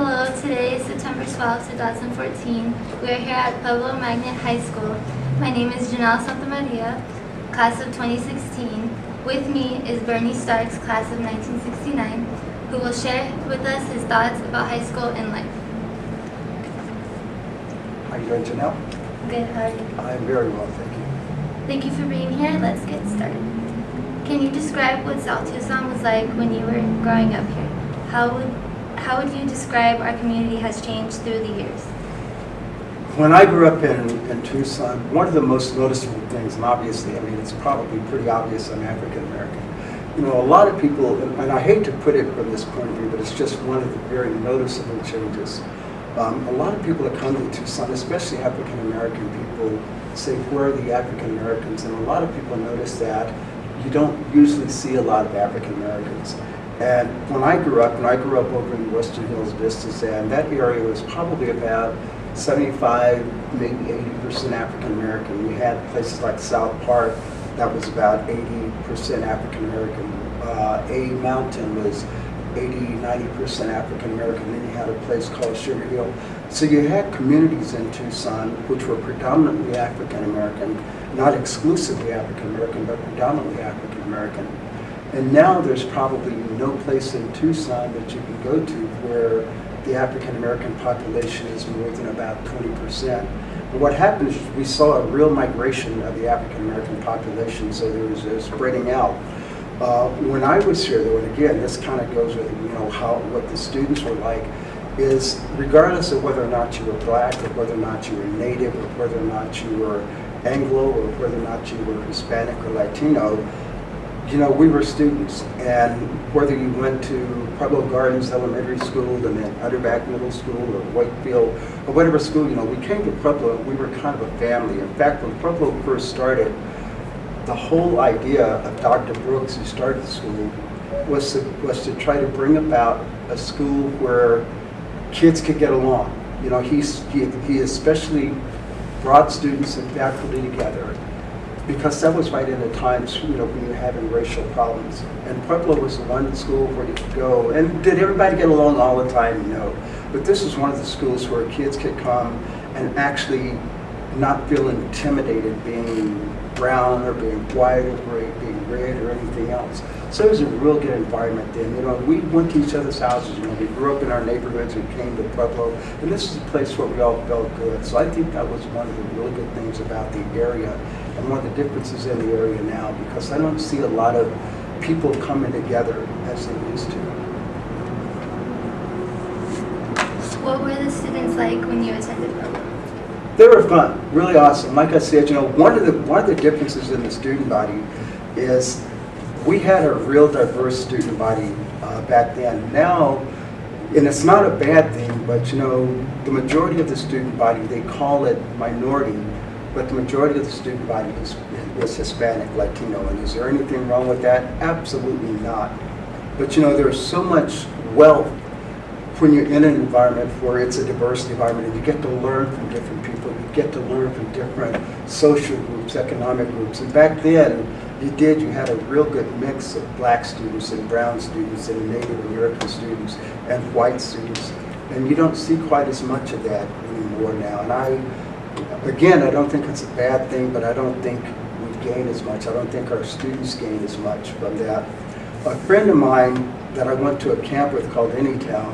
Hello, today is September 12, 2014. We are here at Pueblo High School. My name is Janelle Santa Maria, class of 2016. With me is Burney Starks, class of 1969, who will share with us his thoughts about high school and life. How are you doing, Janelle? Good, how are you? I'm very well, thank you. Thank you for being here. Let's get started. Can you describe what South Tucson was like when you were growing up here? How would you describe our community has changed through the years? When I grew up in Tucson, one of the most noticeable things, and obviously, I mean, it's probably pretty obvious I'm African American. You know, a lot of people, and I hate to put it from this point of view, but it's just one of the very noticeable changes. A lot of people that come to Tucson, especially African American people, say, where are the African Americans? And a lot of people notice that you don't usually see a lot of African Americans. And when I grew up over in Western Hills Vistas, and that area was probably about 75, maybe 80% African American. We had places like South Park that was about 80% African American. A Mountain was 80–90% African American. Then you had a place called Sugar Hill. So you had communities in Tucson which were predominantly African American, not exclusively African American, but predominantly African American. And now there's probably no place in Tucson that you can go to where the African American population is more than about 20%. And what happened is we saw a real migration of the African American population, so there was a spreading out. When I was here, though, and again, this kind of goes with what the students were like, is regardless of whether or not you were black, or whether or not you were native, or whether or not you were Anglo, or whether or not you were Hispanic or Latino, we were students, and whether you went to Pueblo Gardens Elementary School and then Underback Middle School or Wakefield or whatever school, we came to Pueblo and we were kind of a family. In fact, when Pueblo first started, the whole idea of Dr. Brooks, who started the school, was to try to bring about a school where kids could get along. He especially brought students and faculty together, because that was right in the times, when you were having racial problems. And Pueblo was the one school where you could go. And did everybody get along all the time? No. But this was one of the schools where kids could come and actually not feel intimidated being brown or being white or being red or anything else. So it was a real good environment then. We went to each other's houses. We grew up in our neighborhoods. We came to Pueblo, and this is a place where we all felt good. So I think that was one of the really good things about the area, and one of the differences in the area now, because I don't see a lot of people coming together as they used to. What were the students like when you attended Pueblo? They were fun, really awesome. Like I said, one of the differences in the student body is we had a real diverse student body back then. Now, and it's not a bad thing, but the majority of the student body, they call it minority, but the majority of the student body is Hispanic, Latino. And is there anything wrong with that? Absolutely not. But there's so much wealth when you're in an environment where it's a diverse environment, and you get to learn from different people, you get to learn from different social groups, economic groups. And back then, you had a real good mix of black students and brown students and Native American students and white students. And you don't see quite as much of that anymore now. And I don't think it's a bad thing, but I don't think we've gained as much. I don't think our students gain as much from that. A friend of mine that I went to a camp with called Anytown,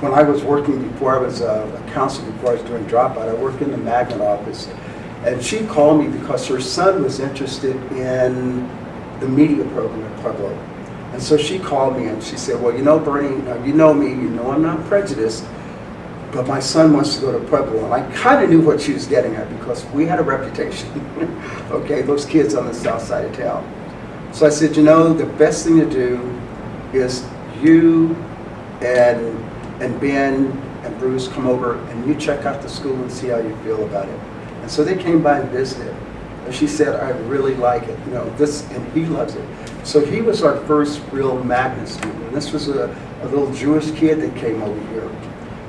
when I was working before I was a counselor, before I was doing dropout, I worked in the magnet office. And she called me because her son was interested in the media program at Pueblo. And so she called me and she said, well, Bernie, you know me, I'm not prejudiced, but my son wants to go to Pueblo. And I kind of knew what she was getting at, because we had a reputation, okay, those kids on the south side of town. So I said, the best thing to do is you and Ben and Bruce come over and you check out the school and see how you feel about it. And so they came by and visited. And she said, I really like it, and he loves it. So he was our first real magnet student. And this was a little Jewish kid that came over here.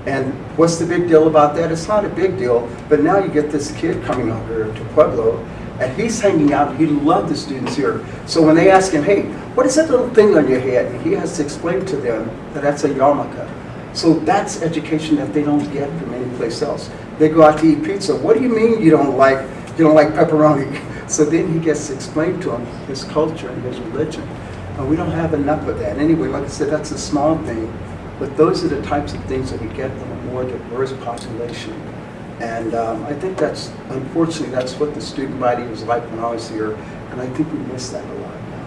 And what's the big deal about that? It's not a big deal, but now you get this kid coming over here to Pueblo, and he's hanging out. He loved the students here. So when they ask him, hey, what is that little thing on your head? And he has to explain to them that that's a yarmulke. So that's education that they don't get from any place else. They go out to eat pizza. What do you mean you don't like pepperoni? So then he gets to explain to him his culture and his religion. And we don't have enough of that. Anyway, like I said, that's a small thing, but those are the types of things that we get from a more diverse population. And I think that's, unfortunately, that's what the student body was like when I was here, and I think we miss that a lot now.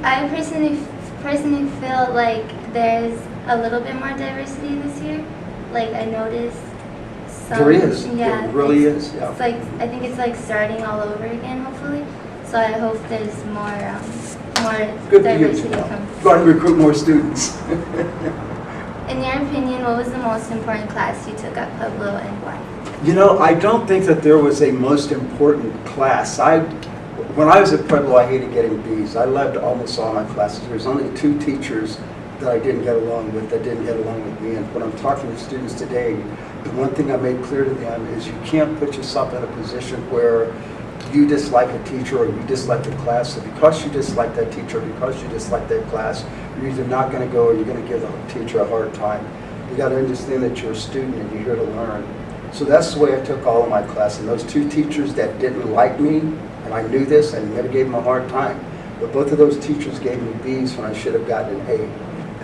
I personally feel like there's a little bit more diversity this year. Like I noticed some. There is. Yeah. It really is. Yeah. It's like I think it's like starting all over again. Hopefully, so I hope there's more Good for you. diversity from. Go and recruit more students. In your opinion, what was the most important class you took at Pueblo and why? You know, I don't think that there was a most important class. When I was at Pueblo, I hated getting B's. I loved almost all my classes. There was only 2 teachers that I didn't get along with, that didn't get along with me. And when I'm talking to students today, the one thing I made clear to them is you can't put yourself in a position where you dislike a teacher or you dislike the class. So because you dislike that teacher, because you dislike that class, you're either not going to go or you're going to give the teacher a hard time. You got to understand that you're a student and you're here to learn. So that's the way I took all of my classes. And those 2 teachers that didn't like me, and I knew this, I never gave them a hard time. But both of those teachers gave me B's when I should have gotten an A.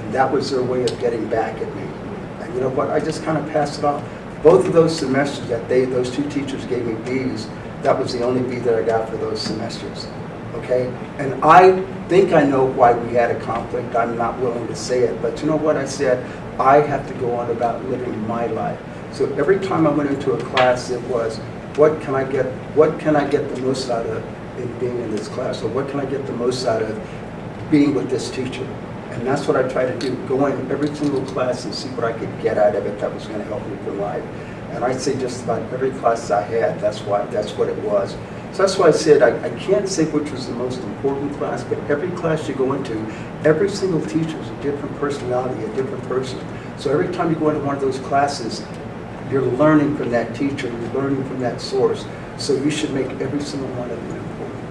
And that was their way of getting back at me. And you know what? I just kind of passed it off. Both of those semesters that those 2 teachers gave me B's, that was the only B that I got for those semesters. Okay? And I think I know why we had a conflict. I'm not willing to say it. But you know what I said? I have to go on about living my life. So every time I went into a class, it was, what can I get the most out of in being in this class? Or what can I get the most out of being with this teacher? And that's what I try to do, go in every single class and see what I could get out of it that was going to help me for life. And I'd say just about every class I had, that's what it was. So that's why I said I can't say which was the most important class, but every class you go into, every single teacher is a different personality, a different person. So every time you go into one of those classes, you're learning from that teacher, you're learning from that source. So you should make every single one of them important.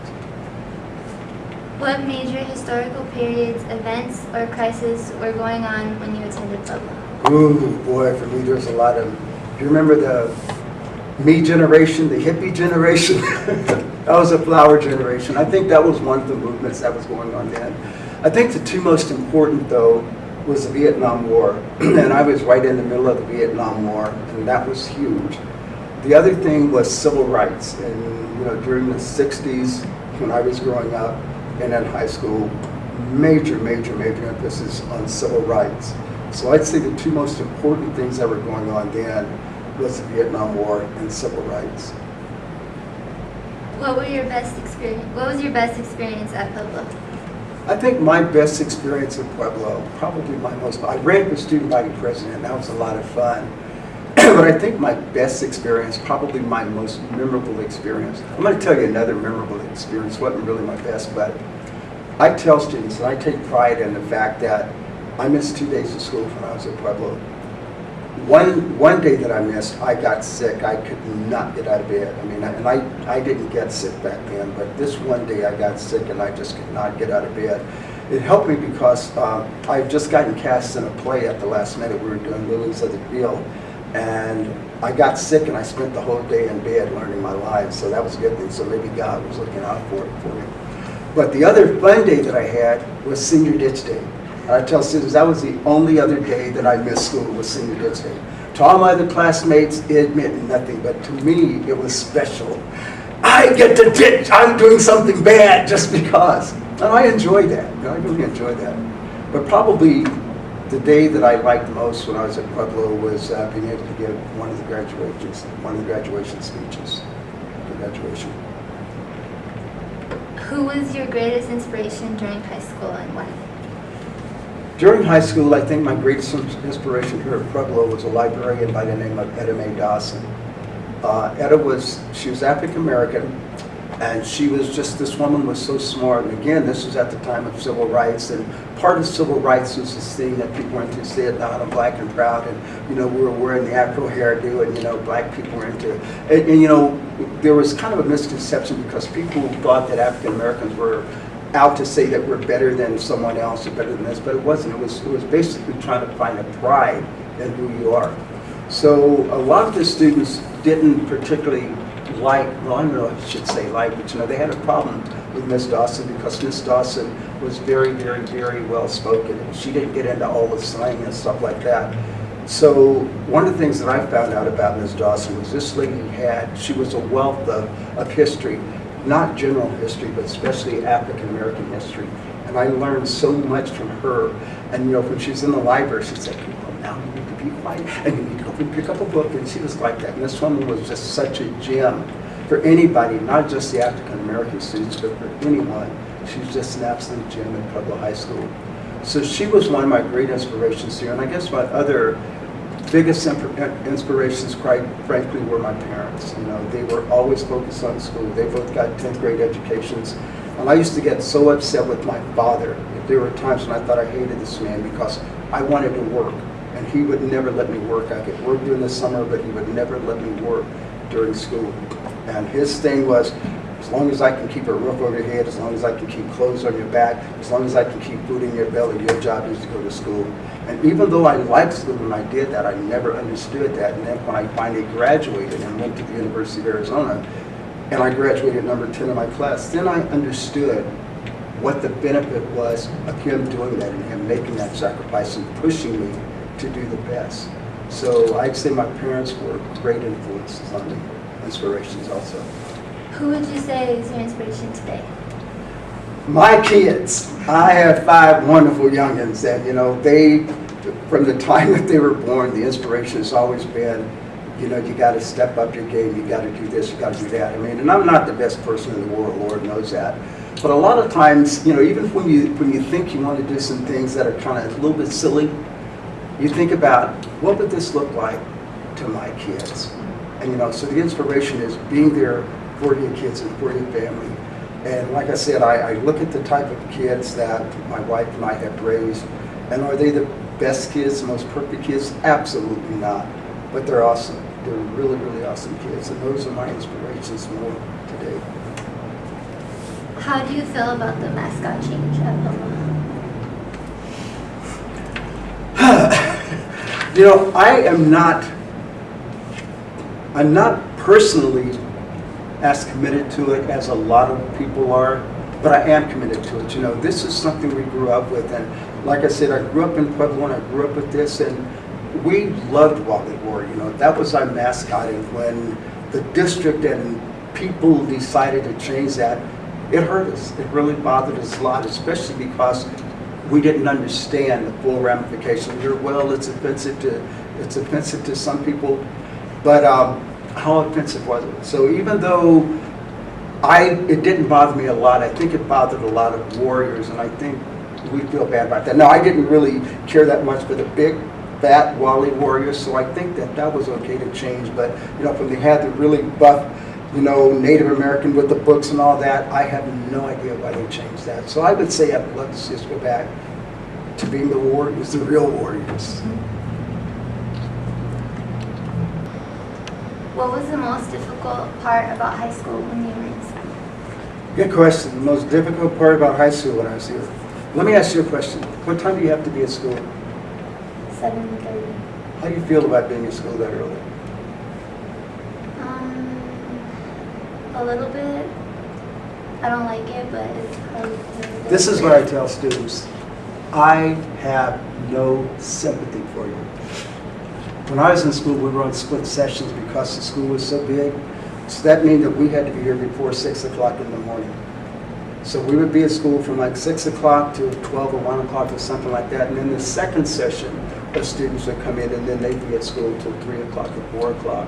What major historical periods, events, or crises were going on when you attended Pueblo? Ooh, boy, for me there's a lot of, do you remember the me generation, the hippie generation? That was a flower generation. I think that was one of the movements that was going on then. I think the 2 most important, though, was the Vietnam War. And I was right in the middle of the Vietnam War, and that was huge. The other thing was civil rights. And, you know, during the 60s, when I was growing up and in high school, major emphasis on civil rights. So I'd say the 2 most important things that were going on then was the Vietnam War and civil rights. What was your best experience at Pueblo? I think my best experience at Pueblo, I ran for student body president, that was a lot of fun. But I think my best experience, probably my most memorable experience, I'm going to tell you another memorable experience, wasn't really my best, but I tell students, and I take pride in the fact that I missed 2 days of school when I was at Pueblo. One day that I missed, I got sick. I could not get out of bed. I mean, I didn't get sick back then, but this one day I got sick and I just could not get out of bed. It helped me because I've just gotten cast in a play at the last minute. We were doing Lilies of the Field, and I got sick and I spent the whole day in bed learning my lines, so that was a good thing. So maybe God was looking out for me. But the other fun day that I had was Senior Ditch Day. I tell students that was the only other day that I missed school was Senior Ditch Day. To all my other classmates, it meant nothing, but to me, it was special. I get to ditch, I'm doing something bad just because. And I enjoy that, I really enjoy that. But probably the day that I liked most when I was at Pueblo was being able to give one of the graduation speeches, the graduation. Who was your greatest inspiration during high school and why? During high school, I think my greatest inspiration here at Pueblo was a librarian by the name of Etta Mae Dawson. She was African American, and she was just, this woman was so smart. And again, this was at the time of civil rights, and part of civil rights was this thing that people were into, sit down, I'm black and proud, and, you know, we were wearing the Afro hairdo, and, you know, black people were into, and you know, there was kind of a misconception because people thought that African Americans were out to say that we're better than someone else or better than this, but it wasn't. It was basically trying to find a pride in who you are. So a lot of the students didn't particularly like, well, I don't know if I should say like, but you know, they had a problem with Miss Dawson because Miss Dawson was very, very, very well spoken, and she didn't get into all the slang and stuff like that. So one of the things that I found out about Ms. Dawson was this lady she was a wealth of history, not general history, but especially African American history. And I learned so much from her. And you know, when she was in the library, she'd say, well, now you need to be quiet, and you need to go and pick up a book. And she was like that. And this woman was just such a gem for anybody, not just the African American students, but for anyone. She was just an absolute gem at Pueblo High School. So she was one of my great inspirations here. And I guess my other biggest inspirations, quite frankly, were my parents. You know, they were always focused on school. They both got 10th grade educations. And I used to get so upset with my father. There were times when I thought I hated this man because I wanted to work. And he would never let me work. I could work during the summer, but he would never let me work during school. And his thing was, as long as I can keep a roof over your head, as long as I can keep clothes on your back, as long as I can keep food in your belly, your job is to go to school. And even though I liked school when I did that, I never understood that. And then when I finally graduated and went to the University of Arizona, and I graduated number 10 in my class, then I understood what the benefit was of him doing that and him making that sacrifice and pushing me to do the best. So I'd say my parents were great influences on me, inspirations also. Who would you say is your inspiration today? My kids. I have 5 wonderful youngins, and you know, they, from the time that they were born, the inspiration has always been, you know, you got to step up your game, you got to do this, you got to do that. I mean, and I'm not the best person in the world, Lord knows that. But a lot of times, you know, even when you think you want to do some things that are kind of a little bit silly, you think about, what would this look like to my kids? And you know, so the inspiration is being there for your kids and for your family. And like I said, I look at the type of kids that my wife and I have raised, and are they the best kids, the most perfect kids? Absolutely not. But they're awesome. They're really, really awesome kids, and those are my inspirations more today. How do you feel about the mascot change at Pueblo? You know, I'm not personally as committed to it as a lot of people are, but I am committed to it. You know, this is something we grew up with, and like I said, I grew up in Pueblo and I grew up with this, and we loved Wally War. You know, that was our mascot, and when the district and people decided to change that, it hurt us. It really bothered us a lot, especially because we didn't understand the full ramifications. Well, it's offensive to some people, but how offensive was it? So even though it didn't bother me a lot, I think it bothered a lot of Warriors, and I think we feel bad about that. Now, I didn't really care that much for the big, fat Wally Warriors, so I think that was okay to change. But you know, when they had the really buff, you know, Native American with the books and all that, I have no idea why they changed that. So I would say I'd love to see us go back to being the Warriors, the real Warriors. What was the most difficult part about high school when you were in school? Good question. The most difficult part about high school when I was here. Let me ask you a question. What time do you have to be at school? 7:30. How do you feel about being in school that early? A little bit. I don't like it, but it's hard. This is what I tell students. I have no sympathy for you. When I was in school, we were on split sessions because the school was so big. So that meant that we had to be here before 6 o'clock in the morning. So we would be at school from like 6 o'clock to 12 or 1 o'clock or something like that. And then the second session of students would come in, and then they'd be at school until 3 o'clock or 4 o'clock.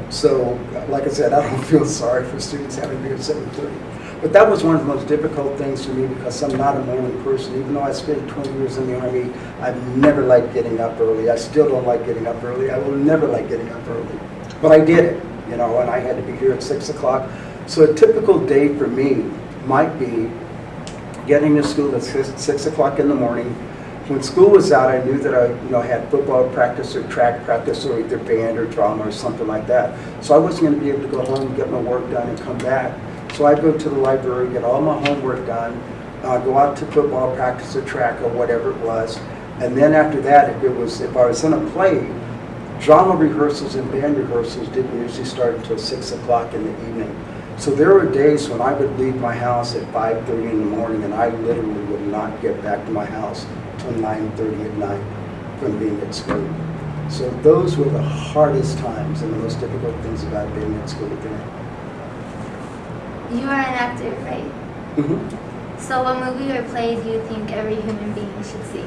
So, like I said, I don't feel sorry for students having to be at 7:30. But that was one of the most difficult things for me because I'm not a morning person. Even though I spent 20 years in the Army, I've never liked getting up early. I still don't like getting up early. I will never like getting up early. But I did it, you know, and I had to be here at 6 o'clock. So a typical day for me might be getting to school at 6 o'clock in the morning. When school was out, I knew that I had football practice or track practice or either band or drama or something like that. So I wasn't going to be able to go home, get my work done, and come back. So I'd go to the library, get all my homework done, go out to football practice or track or whatever it was. And then after that, if I was in a play, drama rehearsals and band rehearsals didn't usually start until 6 o'clock in the evening. So there were days when I would leave my house at 5:30 in the morning, and I literally would not get back to my house till 9:30 at night from being at school. So those were the hardest times and the most difficult things about being at school then. You are an actor, right? Mm-hmm. So what movie or play do you think every human being should see?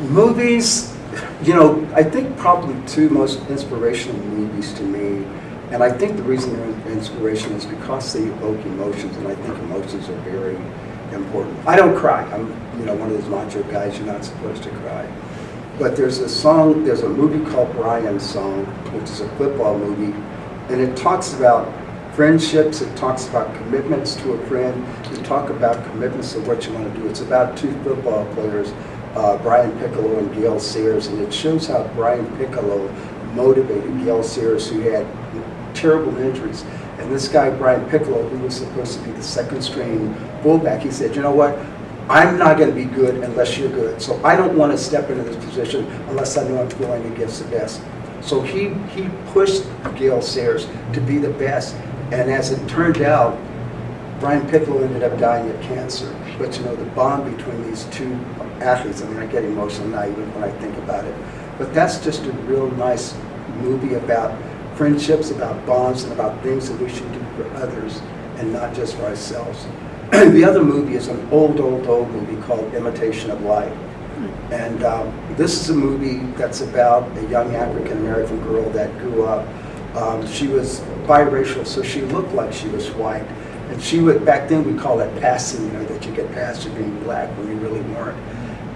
Movies, I think probably two most inspirational movies to me, and I think the reason they're inspiration is because they evoke emotions, and I think emotions are very important. I don't cry. I'm, one of those macho guys, you're not supposed to cry. But there's a movie called Brian's Song, which is a football movie, and it talks about friendships, it talks about commitments to a friend, it talks about commitments to what you want to do. It's about two football players, Brian Piccolo and Gail Sayers, and it shows how Brian Piccolo motivated Gail Sayers, who had terrible injuries. And this guy, Brian Piccolo, who was supposed to be the second string fullback, he said, you know what? I'm not going to be good unless you're good. So I don't want to step into this position unless I know I'm going against the best. So he pushed Gail Sayers to be the best. And as it turned out, Brian Piccolo ended up dying of cancer. But the bond between these two athletes, I get emotional now even when I think about it. But that's just a real nice movie about friendships, about bonds, and about things that we should do for others and not just for ourselves. The other movie is an old movie called Imitation of Life. And this is a movie that's about a young African-American girl that grew up. She was biracial, so she looked like she was white. And she would, back then we call that passing, that you get past you being black when you really weren't.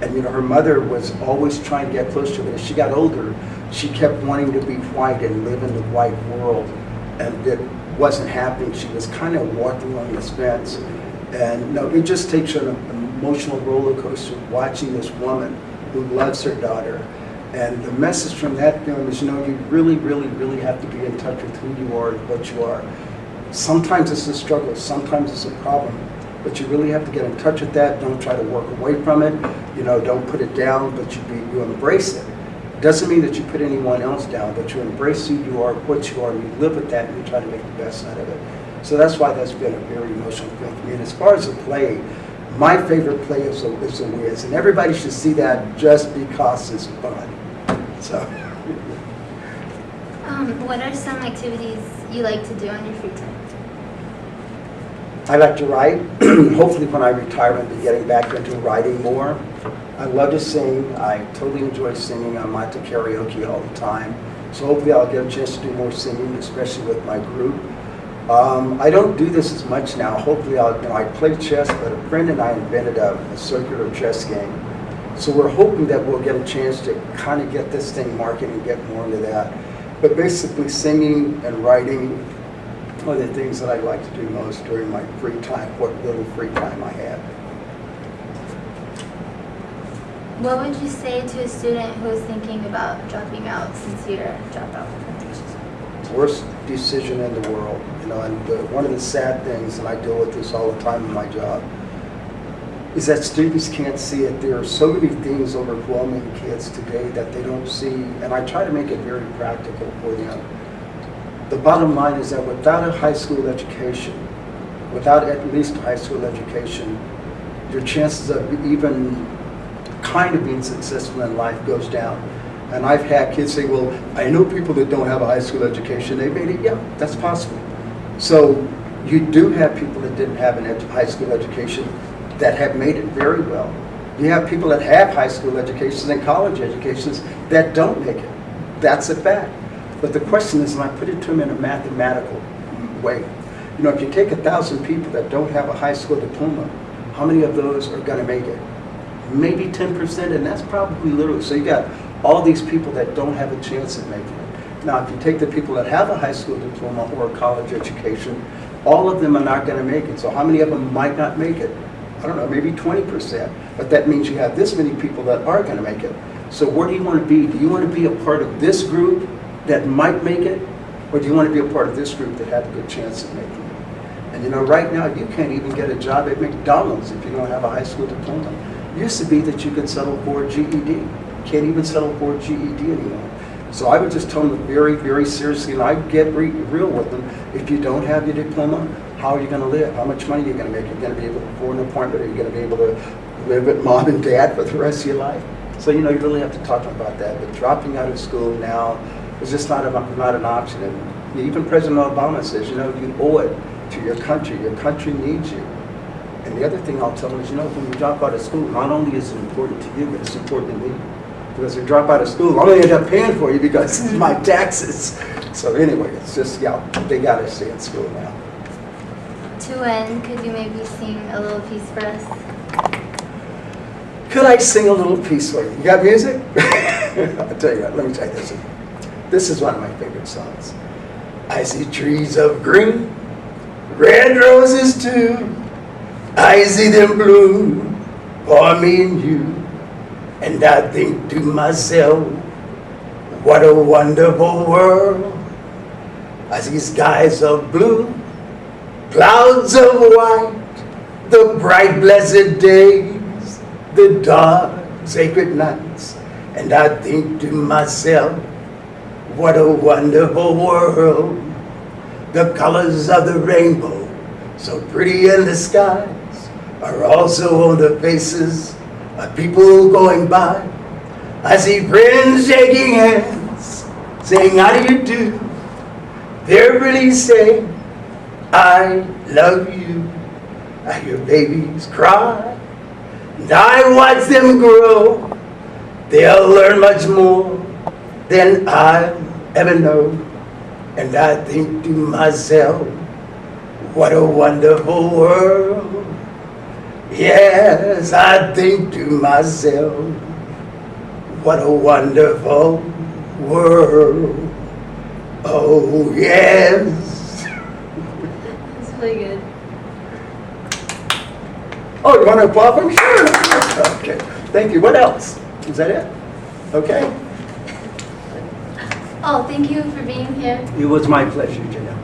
And her mother was always trying to get close to her, but as she got older, she kept wanting to be white and live in the white world. And it wasn't happening. She was kind of walking on this fence. And it just takes an emotional roller coaster watching this woman who loves her daughter. And the message from that film is, you really, really, really have to be in touch with who you are and what you are. Sometimes it's a struggle, sometimes it's a problem, but you really have to get in touch with that. Don't try to work away from it. Don't put it down, but you embrace it. Doesn't mean that you put anyone else down, but you embrace who you are, what you are, and you live with that, and you try to make the best out of it. So that's why that's been a very emotional film for me. And as far as the play, my favorite play is The Wiz, and everybody should see that just because it's fun. So. What are some activities you like to do on your free time? I like to write. Hopefully when I retire, I'll be getting back into writing more. I love to sing. I totally enjoy singing. I'm out to karaoke all the time. So hopefully I'll get a chance to do more singing, especially with my group. I don't do this as much now. Hopefully I play chess, but a friend and I invented a circular chess game. So we're hoping that we'll get a chance to kind of get this thing marketed and get more into that. But basically singing and writing are the things that I like to do most during my free time, what little free time I have. What would you say to a student who is thinking about dropping out since you're a dropout? Worst decision in the world, and one of the sad things, and I deal with this all the time in my job, is that students can't see it. There are so many things overwhelming kids today that they don't see, and I try to make it very practical for them. The bottom line is that without a high school education, without at least a high school education, your chances of even kind of being successful in life goes down. And I've had kids say, well, I know people that don't have a high school education. They made it. Yeah, that's possible. So you do have people that didn't have a high school education that have made it very well. You have people that have high school educations and college educations that don't make it. That's a fact. But the question is, and I put it to them in a mathematical way, if you take 1,000 people that don't have a high school diploma, how many of those are going to make it? Maybe 10%, and that's probably little. So you got all these people that don't have a chance at making it. Now, if you take the people that have a high school diploma or a college education, all of them are not going to make it. So how many of them might not make it? I don't know, maybe 20%. But that means you have this many people that are going to make it. So where do you want to be? Do you want to be a part of this group that might make it? Or do you want to be a part of this group that have a good chance of making it? And you know, right now, you can't even get a job at McDonald's if you don't have a high school diploma. It used to be that you could settle for a GED. Can't even settle for a GED anymore. So I would just tell them very, very seriously, and I get real with them. If you don't have your diploma, how are you going to live? How much money are you going to make? Are you going to be able to afford an apartment? Are you going to be able to live with mom and dad for the rest of your life? So, you know, you really have to talk about that. But dropping out of school now is just not an option. And even President Obama says, you know, you owe it to your country. Your country needs you. And the other thing I'll tell them is, you know, when you drop out of school, not only is it important to you, but it's important to me. Because if you drop out of school, I'm going to end up paying for you because it's my taxes. So anyway, it's just, yeah, they got to stay in school now. To end, could you maybe sing a little piece for us? Could I sing a little piece for you? You got music? I'll tell you what, let me tell you this. This is one of my favorite songs. I see trees of green, red roses too. I see them bloom for me and you. And I think to myself, what a wonderful world. I see skies of blue, clouds of white, the bright blessed days, the dark sacred nights. And I think to myself, what a wonderful world. The colors of the rainbow, so pretty in the skies, are also on the faces of people going by. I see friends shaking hands, saying, how do you do? They're really saying, I love you. I hear babies cry, and I watch them grow. They'll learn much more than I ever know. And I think to myself, what a wonderful world. Yes, I think to myself, what a wonderful world. Oh, yes. That's really good. Oh, you want to applaud for me? Sure. Okay, thank you. What else? Is that it? Okay. Oh, thank you for being here. It was my pleasure, Janelle.